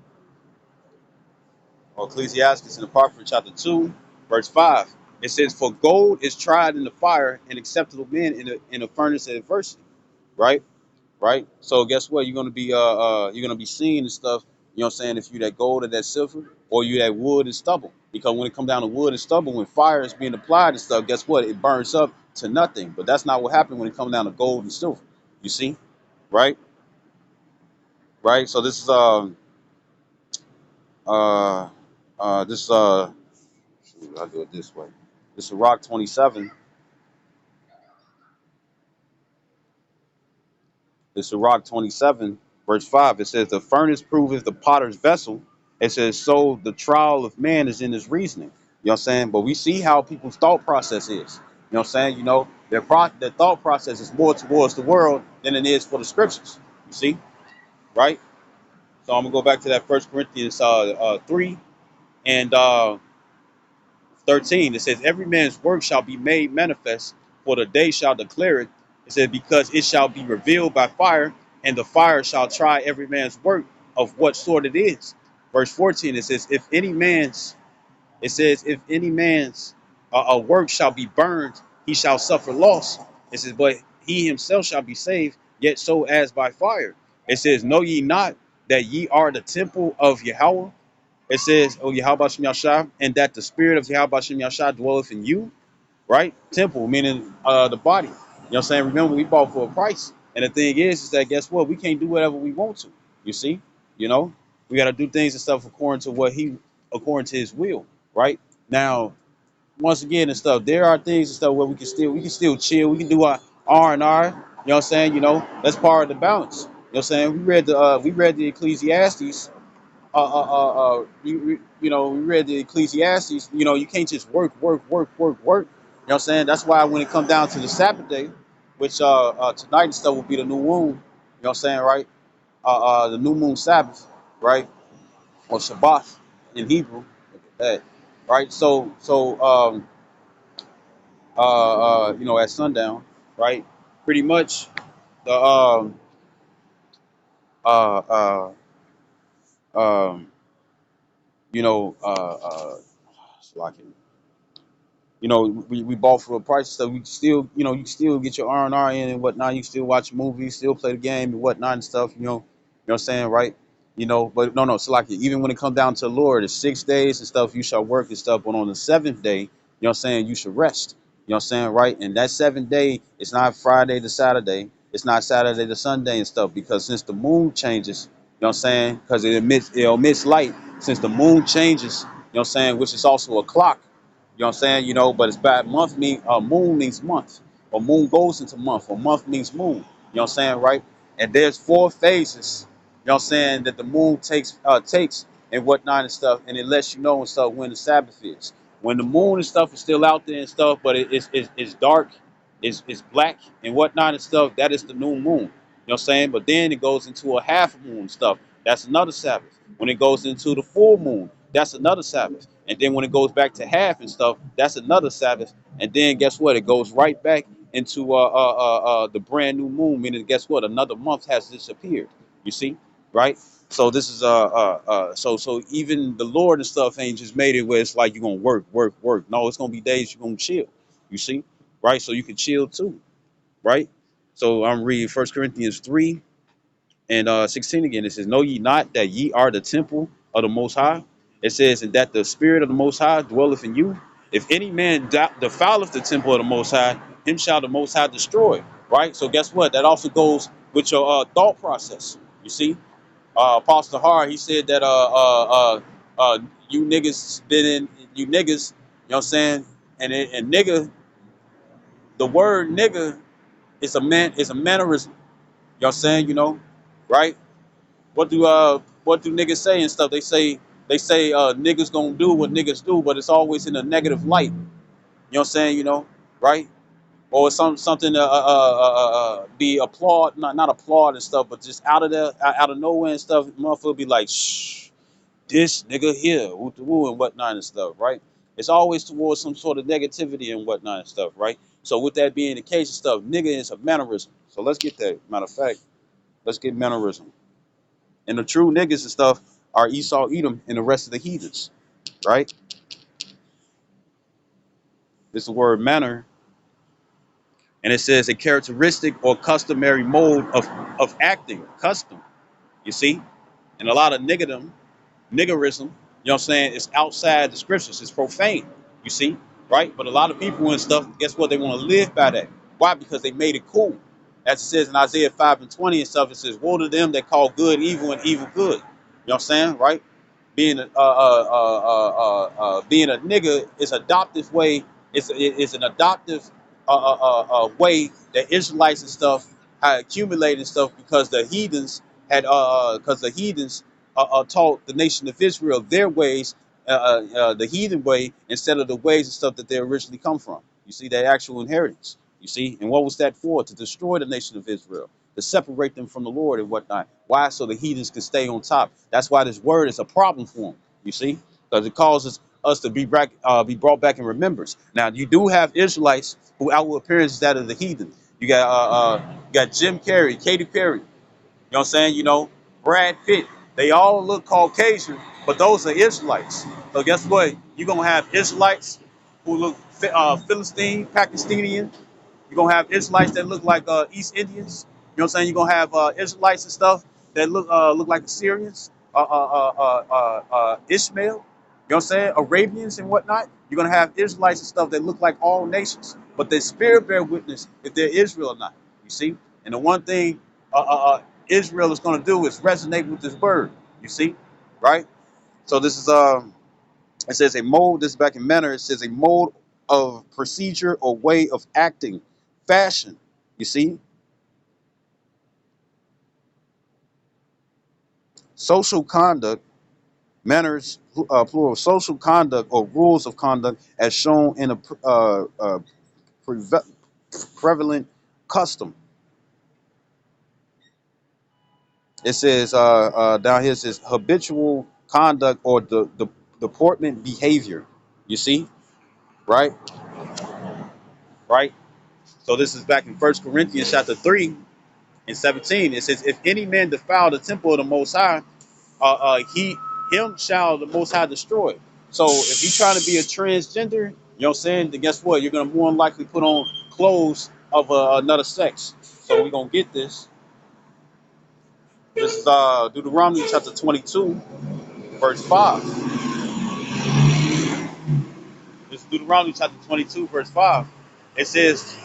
or Ecclesiastes in the Apocrypha chapter 2, verse 5. It says, "For gold is tried in the fire, and acceptable men in a furnace of adversity." Right, right. So guess what? You're gonna be seeing and stuff. You know what I'm saying? If you that gold or that silver, or you that wood and stubble. Because when it comes down to wood and stubble, when fire is being applied and stuff, guess what? It burns up to nothing. But that's not what happened when it comes down to gold and silver. You see, right? Right. So this is uh this shoot, I'll do it this way. This is Rock 27. This is Rock 27, verse 5. It says, "The furnace proveth the potter's vessel." It says, "So the trial of man is in his reasoning." You know what I'm saying? But we see how people's thought process is. You know what I'm saying? Their thought process is more towards the world than it is for the scriptures. You see? Right? So I'm going to go back to that 1 Corinthians 3 and 13. It says, "Every man's work shall be made manifest, for the day shall declare it." It says, "Because it shall be revealed by fire, and the fire shall try every man's work of what sort it is." Verse 14, it says, "If any man's work shall be burned, he shall suffer loss." It says, "But he himself shall be saved, yet so as by fire." It says, "Know ye not that ye are the temple of Yahweh?" It says, "Oh, Yahweh Shem Yashah, and that the spirit of Yahweh Shem Yashah dwelleth in you." Right? Temple, meaning the body. You know what I'm saying? Remember, we bought for a price. And the thing is that guess what? We can't do whatever we want to. You see? You know? We got to do things and stuff according to his will. Right? Now, once again and stuff, there are things and stuff where we can still chill. We can do our R&R. You know what I'm saying? That's part of the balance. You know what I'm saying? We read the Ecclesiastes. We read the Ecclesiastes. You can't just work, work, work, work, work. You know what I'm saying? That's why when it comes down to the Sabbath day, which tonight and stuff will be the new moon. You know what I'm saying, right? The new moon Sabbath, right? Or Shabbat in Hebrew. Look at that, right? At sundown, right? Pretty much the uh, um, you know, so I can we bought for a price, so we still, you can still get your R&R in and whatnot. You can still watch movies, still play the game and whatnot and stuff. You know what I'm saying, right? But no, so like even when it comes down to the Lord, it's 6 days and stuff you shall work and stuff, but on the seventh day, what I'm saying, you should rest. You know what I'm saying, right? And that seventh day, it's not Friday to Saturday, it's not Saturday to Sunday and stuff, because since the moon changes, what I'm saying, because it emits light, since the moon changes, what I'm saying, which is also a clock. You know what I'm saying? But it's bad. Moon means month, or moon goes into month, or month means moon. You know what I'm saying, right? And there's 4 phases. You know what I'm saying, that the moon takes and whatnot and stuff, and it lets you know and stuff when the Sabbath is. When the moon and stuff is still out there and stuff, but it's dark, it's black and whatnot and stuff. That is the new moon. You know what I'm saying? But then it goes into a half moon and stuff. that's another Sabbath. When it goes into the full moon, that's another Sabbath. And then when it goes back to half and stuff, that's another Sabbath. And then guess what? It goes right back into the brand new moon, meaning guess what? Another month has disappeared. You see, right? So this is so even the Lord and stuff ain't just made it where it's like you're gonna work, work, work. No, it's gonna be days you're gonna chill. You see, right? So you can chill too, right? So I'm reading 1 Corinthians 3 and 16 again. It says, "Know ye not that ye are the temple of the Most High?" It says, "And that the Spirit of the Most High dwelleth in you. If any man defileth the temple of the Most High, him shall the Most High destroy." Right. So guess what? That also goes with your thought process. You see, Apostle Har, he said that you niggas been in you niggas. You know what I'm saying? And nigga, the word nigga is a mannerism. You know what I'm saying? Right? What do niggas say and stuff? They say niggas gonna do what niggas do, but it's always in a negative light. You know what I'm saying? Right? Or something be applaud, not applaud and stuff, but just out of nowhere and stuff. Motherfucker be like, shh, this nigga here, woo woo and whatnot and stuff, right? It's always towards some sort of negativity and whatnot and stuff, right? So with that being the case and stuff, nigga is a mannerism. So let's get that. Matter of fact, let's get mannerism. And the true niggas and stuff are Esau, Edom, and the rest of the heathens, right? This is the word manner, and it says a characteristic or customary mode of acting, custom. You see, and a lot of niggerism, you know what I'm saying, it's outside the scriptures. It's profane, you see, right? But a lot of people and stuff, guess what? They want to live by that. Why? Because they made it cool. As it says in Isaiah 5 and 20 and stuff, it says, "Woe to them that call good evil and evil good." You know what I'm saying, right? Being a nigga is adoptive way. It's an adoptive way that Israelites and stuff had accumulated stuff because the heathens taught the nation of Israel their ways, the heathen way, instead of the ways and stuff that they originally come from. You see, that actual inheritance. You see, and what was that for? To destroy the nation of Israel, to separate them from the Lord and whatnot. Why? So the heathens can stay on top. That's why this word is a problem for them. You see, because it causes us to be brought back in remembrance. Now, you do have Israelites who outward appearance is that of the heathen. You got Jim Carrey, Katy Perry. You know what I'm saying? Brad Pitt. They all look Caucasian, but those are Israelites. So guess what? You're gonna have Israelites who look Philistine, Pakistani. You're gonna have Israelites that look like East Indians. You know what I'm saying? You're gonna have Israelites and stuff that look like Assyrians, Ishmael. You know what I'm saying? Arabians and whatnot. You're gonna have Israelites and stuff that look like all nations, but their spirit bear witness if they're Israel or not. You see? And the one thing Israel is gonna do is resonate with this word. You see? Right? So this is it says a mode, this is back in manner, it says a mode of procedure or way of acting, fashion. You see? Social conduct, manners, plural, social conduct or rules of conduct as shown in a preve- prevalent custom. It says down here, it says habitual conduct or the deportment behavior. You see? Right? Right? So this is back in 1 Corinthians chapter 3 and 17. It says, if any man defile the temple of the Most High, him shall the Most High destroy. So if you're trying to be a transgender, you know what I'm saying, then guess what? You're going to more than likely put on clothes of another sex. So we're going to get this. This is Deuteronomy chapter 22, verse 5. This is Deuteronomy chapter 22, verse 5. It says,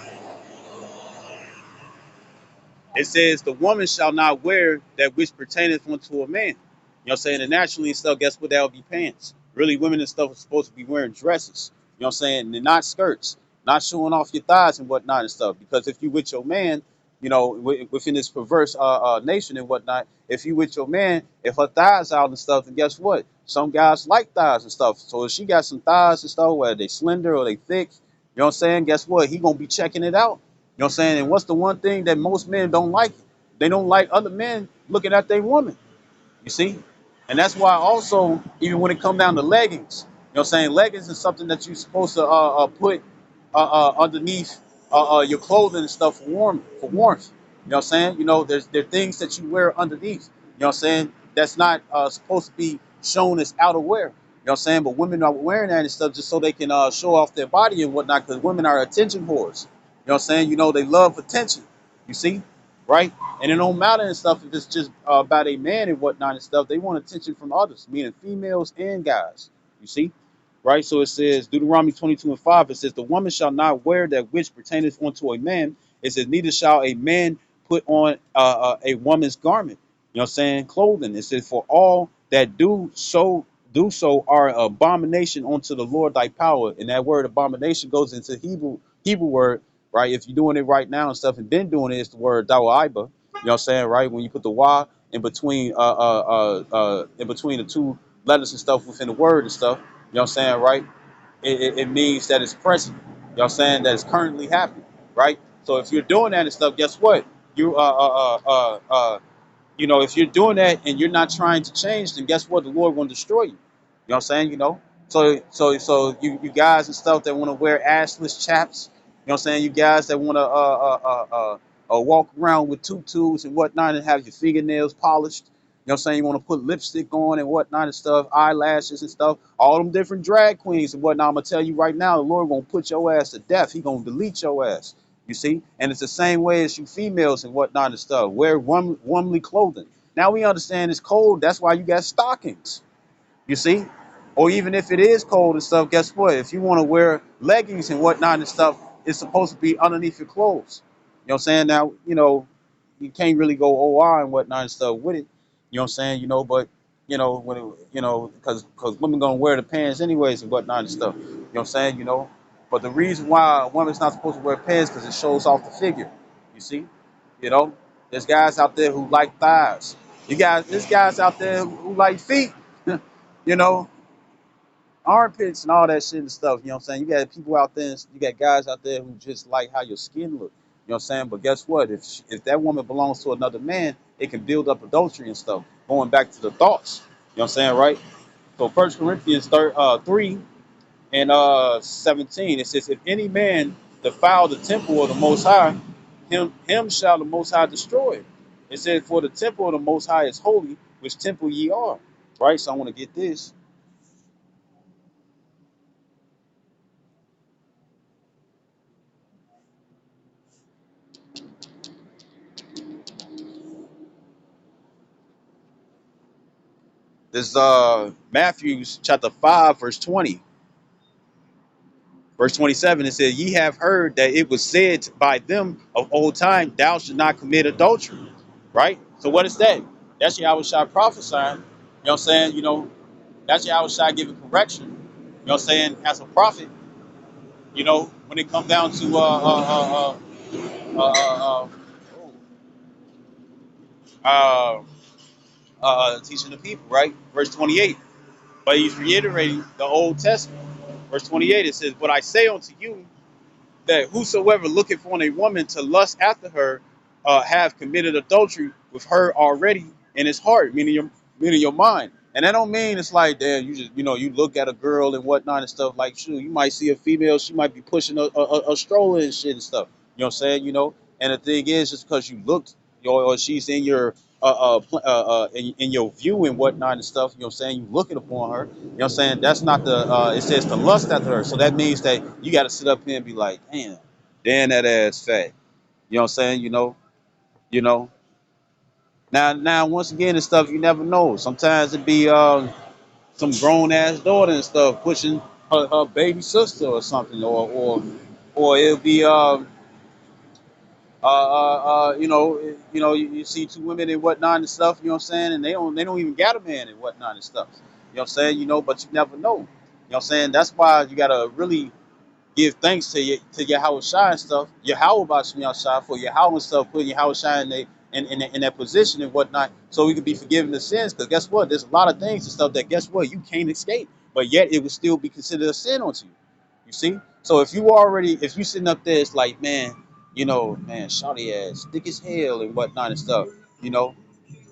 It says, the woman shall not wear that which pertaineth unto a man. You know what I'm saying? And naturally and stuff, guess what? That would be pants. Really, women and stuff are supposed to be wearing dresses. You know what I'm saying? And not skirts, not showing off your thighs and whatnot and stuff. Because if you with your man, within this perverse nation and whatnot, if you with your man, if her thighs out and stuff, then guess what? Some guys like thighs and stuff. So if she got some thighs and stuff, whether they slender or they thick, you know what I'm saying? Guess what? He gonna be checking it out. You know what I'm saying? And what's the one thing that most men don't like? They don't like other men looking at their woman. You see? And that's why also, even when it come down to leggings, you know what I'm saying? Leggings is something that you're supposed to put underneath your clothing and stuff for warmth. You know what I'm saying? You know, there are things that you wear underneath. You know what I'm saying? That's not supposed to be shown as outerwear. You know what I'm saying? But women are wearing that and stuff just so they can show off their body and whatnot, because women are attention whores. You know what I'm saying? You know, they love attention. You see? Right? And it don't matter and stuff if it's just about a man and whatnot and stuff. They want attention from others, meaning females and guys. You see? Right? So it says, Deuteronomy 22:5, it says, the woman shall not wear that which pertaineth unto a man. It says, neither shall a man put on a woman's garment. You know what I'm saying? Clothing. It says, for all that do so are abomination unto the Lord thy power. And that word abomination goes into Hebrew word, right? If you're doing it right now and stuff and been doing it, it's the word dawaiba. You know what I'm saying, right? When you put the y in between the two letters and stuff within the word and stuff, you know what I'm saying, right? It means that it's present. You know what I'm saying? That it's currently happening, right? So if you're doing that and stuff, guess what? You you know, if you're doing that and you're not trying to change, then guess what? The Lord will destroy you. You know what I'm saying? You know, so you guys and stuff that want to wear assless chaps. You know what I'm saying? You guys that want to walk around with tutus and whatnot and have your fingernails polished. You know what I'm saying? You want to put lipstick on and whatnot and stuff, eyelashes and stuff, all them different drag queens and whatnot. I'm gonna tell you right now, the Lord gonna put your ass to death. He gonna delete your ass. You see? And it's the same way as you females and whatnot and stuff. Wear womanly clothing. Now we understand it's cold. That's why you got stockings. You see? Or even if it is cold and stuff, guess what? If you want to wear leggings and whatnot and stuff, it's supposed to be underneath your clothes. You know what I'm saying? Now, you know, you can't really go OR and whatnot and stuff with it. You know what I'm saying? You know, but you know, when it, you know, because women gonna wear the pants anyways and whatnot and stuff. You know what I'm saying? You know, but the reason why a woman's not supposed to wear pants because it shows off the figure. You see? You know, there's guys out there who like thighs. There's guys out there who like feet. You know, armpits and all that shit and stuff. You know what I'm saying? You got people out there, you got guys out there who just like how your skin look. You know what I'm saying? But guess what? If that woman belongs to another man, it can build up adultery and stuff. Going back to the thoughts. You know what I'm saying, right? So 1 Corinthians 3 and 17, it says, if any man defile the temple of the Most High, him shall the Most High destroy. It says, for the temple of the Most High is holy, which temple ye are. Right? So I want to get this. This is Matthew chapter 5, verse 20. Verse 27, it says, ye have heard that it was said by them of old time, thou should not commit adultery. Right? So what is that? That's Yahweh Shai prophesying. You know what I'm saying? You know, that's Yahweh Shai giving correction. You know what I'm saying? As a prophet, you know, when it comes down to uh, teaching the people, right? Verse 28. But he's reiterating the Old Testament. Verse 28, it says, but I say unto you, that whosoever looketh on a woman to lust after her have committed adultery with her already in his heart, meaning your mind. And that don't mean it's like, damn, you just, you know, you look at a girl and whatnot and stuff, like, shoot, you might see a female, she might be pushing a stroller and shit and stuff. You know what I'm saying? You know, and the thing is, just because you looked, you know, or she's in your in your view and whatnot and stuff, you know what I'm saying? You looking upon her, you know what I'm saying? That's not the, it says to lust after her. So that means that you got to sit up here and be like, damn that ass fat. You know what I'm saying? You know. Now, once again, and stuff, you never know. Sometimes it be some grown ass daughter and stuff pushing her baby sister or something, or it'll be you see two women and whatnot and stuff, you know what I'm saying, and they don't even got a man and whatnot and stuff. You know what I'm saying, you know, but you never know. You know what I'm saying? That's why you gotta really give thanks to Yahweh Shai and stuff, Yahweh Bashim Shai for Yahweh and stuff, putting Yahweh Shai in that position and whatnot, so we could be forgiven the sins. Because guess what? There's a lot of things and stuff that guess what? You can't escape, but yet it would still be considered a sin unto you. You see? So if you sitting up there, it's like, man, you know, man, shawty ass, thick as hell and whatnot and stuff, you know.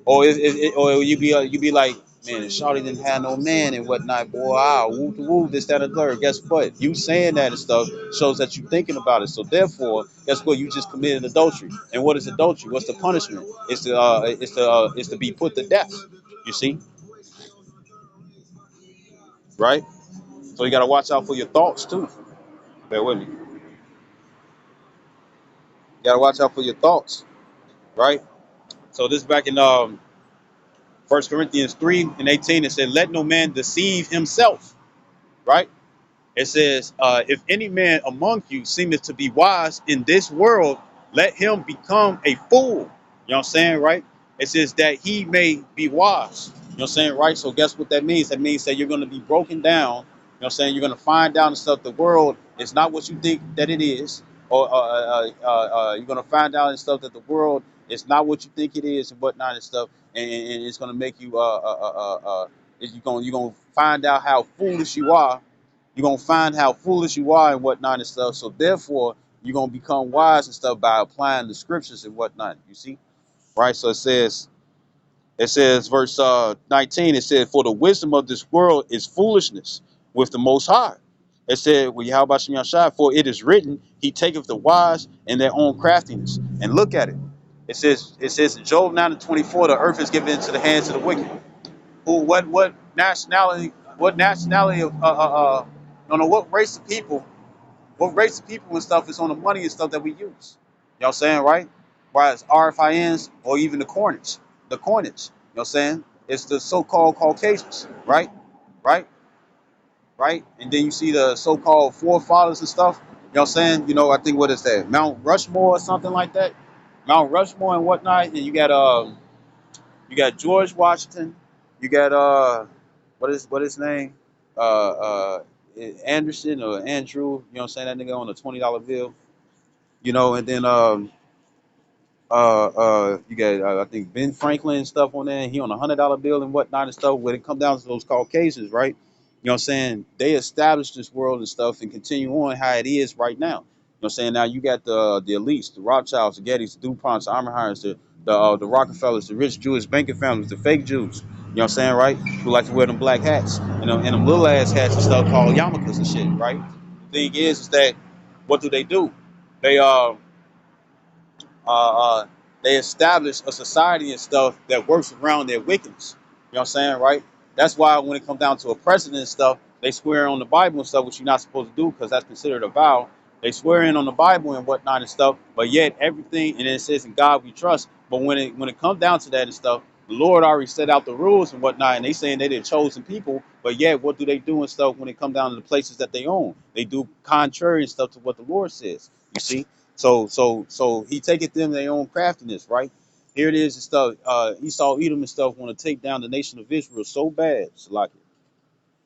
Or you be like, man, Shawty didn't have no man and whatnot, boy. Woo to woo, this, that, and the third. Guess what? You saying that and stuff shows that you thinking about it. So therefore, guess what? You just committed adultery. And what is adultery? What's the punishment? It's to be put to death. You see, right? So you gotta watch out for your thoughts too. Bear with me. You gotta watch out for your thoughts, right? So this back in 1 Corinthians 3:18, it said, "Let no man deceive himself." Right? It says, if any man among you seemeth to be wise in this world, let him become a fool. You know what I'm saying, right? It says that he may be wise. You know what I'm saying, right? So guess what that means? That means that you're going to be broken down. You know what I'm saying? You're going to find out and stuff. The world is not what you think that it is. Or you're going to find out and stuff that the world is not what you think it is and whatnot and stuff. And it's going to make you, you're going to find out how foolish you are. You're gonna find how foolish you are and whatnot and stuff. So therefore, you're gonna become wise and stuff by applying the scriptures and whatnot. You see, right? So it says, verse 19. It said, "For the wisdom of this world is foolishness with the Most High." It said, "Well, how about Shem Yashai? For it is written, He taketh the wise in their own craftiness." And look at it. It says in Job 9:24, the earth is given into the hands of the wicked. Who? What nationality? What nationality of no, no, what race of people, what race of people and stuff is on the money and stuff that we use. You know what I'm saying, right? Why it's RFINs or even the coinage. The coinage. You know what I'm saying? It's the so-called Caucasians, right? Right? Right? And then you see the so-called forefathers and stuff. You know what I'm saying? I think what is that? Mount Rushmore or something like that. Mount Rushmore and whatnot. And you got George Washington. You got what his name? Anderson or Andrew. You know what I'm saying? That nigga on a $20 bill. And then you got I think Ben Franklin and stuff on there. He on $100 bill and whatnot and stuff. When it comes down to those Caucasians, right? You know what I'm saying? They established this world and stuff and continue on how it is right now. You know what I'm saying? Now you got the elites, the Rothschilds, the Gettys, the DuPonts, the Oppenheimers, the Rockefellers, the rich Jewish banking families, the fake Jews. You know what I'm saying, right? Who like to wear them black hats and them little ass hats and stuff called yarmulkes and shit, right? The thing is that what do? They uh, they establish a society and stuff that works around their wickedness. You know what I'm saying, right? That's why when it comes down to a president and stuff, they swear on the Bible and stuff, which you're not supposed to do because that's considered a vow. They swear in on the Bible and whatnot and stuff, but yet everything, and it says in God we trust. But when it comes down to that and stuff, the Lord already set out the rules and whatnot, and they saying they're the chosen people, but yet what do they do and stuff when it comes down to the places that they own? They do contrary and stuff to what the Lord says. You see? So he taketh them their own craftiness, right? Here it is and stuff. Esau, Edom and stuff want to take down the nation of Israel so bad. Salaki.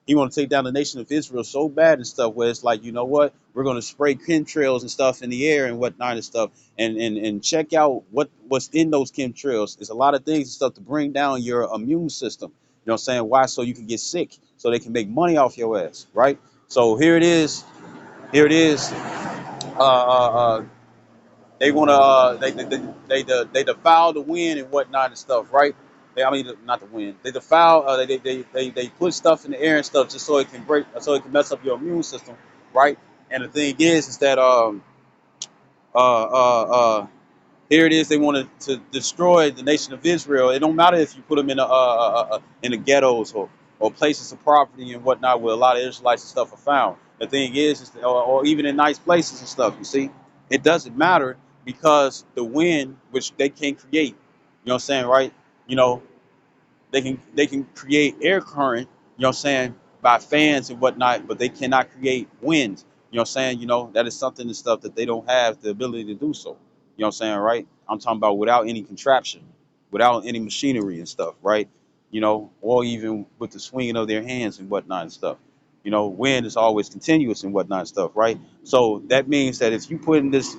He want to take down the nation of Israel so bad and stuff where it's like, you know what? We're going to spray chemtrails and stuff in the air and whatnot and stuff and check out what's in those chemtrails. There's a lot of things and stuff to bring down your immune system. You know what I'm saying? Why? So you can get sick, so they can make money off your ass, right? So here it is. Here it is. They want to they defile the wind and whatnot and stuff, right? I mean, not the wind. They defile. They put stuff in the air and stuff just so it can so it can mess up your immune system, right? And the thing is that uh, uh, uh, here it is. They wanted to destroy the nation of Israel. It don't matter if you put them in the ghettos or places of property and whatnot where a lot of Israelites and stuff are found. The thing is that, or even in nice places and stuff. You see, it doesn't matter because the wind, which they can't create. You know what I'm saying, right? You know, they can create air current, you know what I'm saying, by fans and whatnot, but they cannot create wind. You know what I'm saying? That is something and stuff that they don't have the ability to do so. You know what I'm saying, right? I'm talking about without any contraption, without any machinery and stuff, right? Or even with the swinging of their hands and whatnot and stuff. Wind is always continuous and whatnot and stuff, right? So that means that if you putting this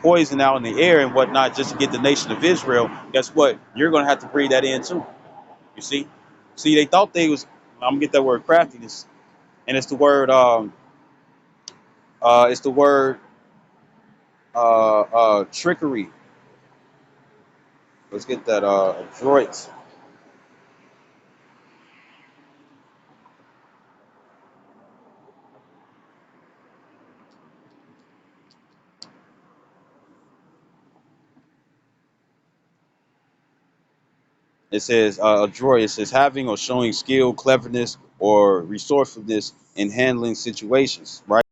poison out in the air and whatnot just to get the nation of Israel, guess what? You're gonna have to breathe that in too. You see, they thought they was. I'm gonna get that word craftiness, and it's the word. It's the word trickery. Let's get that adroit. It says adroit. It says having or showing skill, cleverness, or resourcefulness in handling situations. Right.